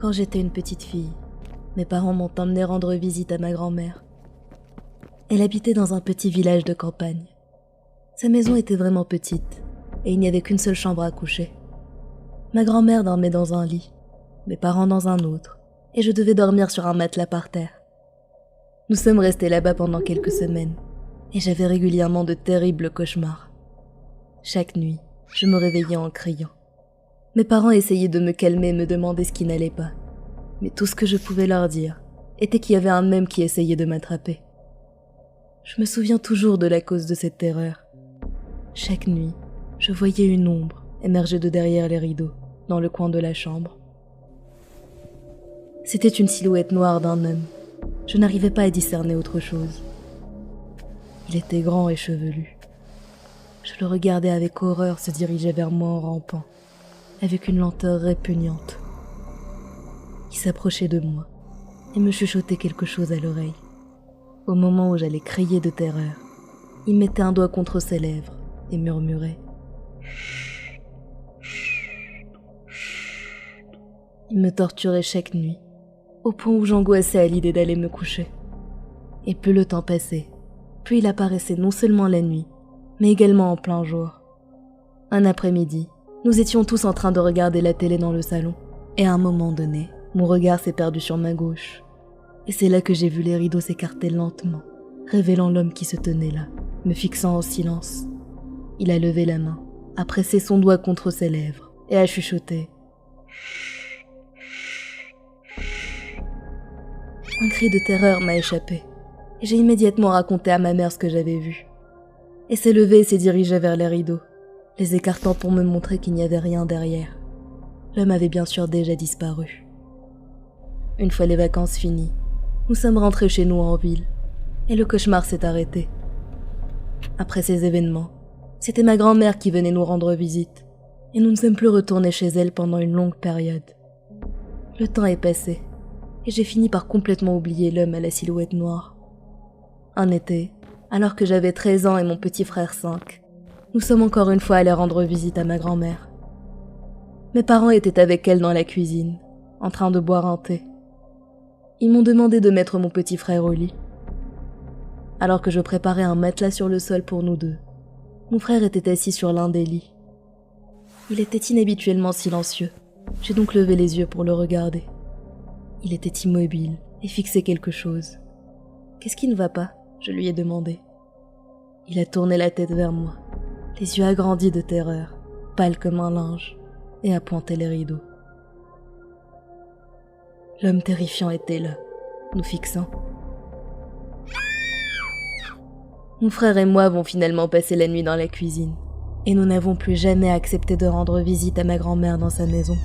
Quand j'étais une petite fille, mes parents m'ont emmené rendre visite à ma grand-mère. Elle habitait dans un petit village de campagne. Sa maison était vraiment petite, et il n'y avait qu'une seule chambre à coucher. Ma grand-mère dormait dans un lit, mes parents dans un autre, et je devais dormir sur un matelas par terre. Nous sommes restés là-bas pendant quelques semaines, et j'avais régulièrement de terribles cauchemars. Chaque nuit, je me réveillais en criant. Mes parents essayaient de me calmer et me demander ce qui n'allait pas, mais tout ce que je pouvais leur dire était qu'il y avait un homme qui essayait de m'attraper. Je me souviens toujours de la cause de cette terreur. Chaque nuit, je voyais une ombre émerger de derrière les rideaux, dans le coin de la chambre. C'était une silhouette noire d'un homme. Je n'arrivais pas à discerner autre chose. Il était grand et chevelu. Je le regardais avec horreur se diriger vers moi en rampant, avec une lenteur répugnante. Il s'approchait de moi et me chuchotait quelque chose à l'oreille. Au moment où j'allais crier de terreur, il mettait un doigt contre ses lèvres et murmurait. Il me torturait chaque nuit, au point où j'angoissais à l'idée d'aller me coucher. Et plus le temps passait, plus il apparaissait non seulement la nuit, mais également en plein jour. Un après-midi, nous étions tous en train de regarder la télé dans le salon, et à un moment donné, mon regard s'est perdu sur ma gauche. Et c'est là que j'ai vu les rideaux s'écarter lentement, révélant l'homme qui se tenait là, me fixant en silence. Il a levé la main, a pressé son doigt contre ses lèvres, et a chuchoté. Un cri de terreur m'a échappé, et j'ai immédiatement raconté à ma mère ce que j'avais vu. Elle s'est levée et s'est dirigée vers les rideaux, les écartant pour me montrer qu'il n'y avait rien derrière. L'homme avait bien sûr déjà disparu. Une fois les vacances finies, nous sommes rentrés chez nous en ville, et le cauchemar s'est arrêté. Après ces événements, c'était ma grand-mère qui venait nous rendre visite, et nous ne sommes plus retournés chez elle pendant une longue période. Le temps est passé, et j'ai fini par complètement oublier l'homme à la silhouette noire. Un été, alors que j'avais 13 ans et mon petit frère 5, nous sommes encore une fois allés rendre visite à ma grand-mère. Mes parents étaient avec elle dans la cuisine, en train de boire un thé. Ils m'ont demandé de mettre mon petit frère au lit. Alors que je préparais un matelas sur le sol pour nous deux, mon frère était assis sur l'un des lits. Il était inhabituellement silencieux, j'ai donc levé les yeux pour le regarder. Il était immobile et fixait quelque chose. « Qu'est-ce qui ne va pas ?» je lui ai demandé. Il a tourné la tête vers moi, les yeux agrandis de terreur, pâle comme un linge, et a pointé les rideaux. L'homme terrifiant était là, nous fixant. Mon frère et moi avons finalement passé la nuit dans la cuisine, et nous n'avons plus jamais accepté de rendre visite à ma grand-mère dans sa maison.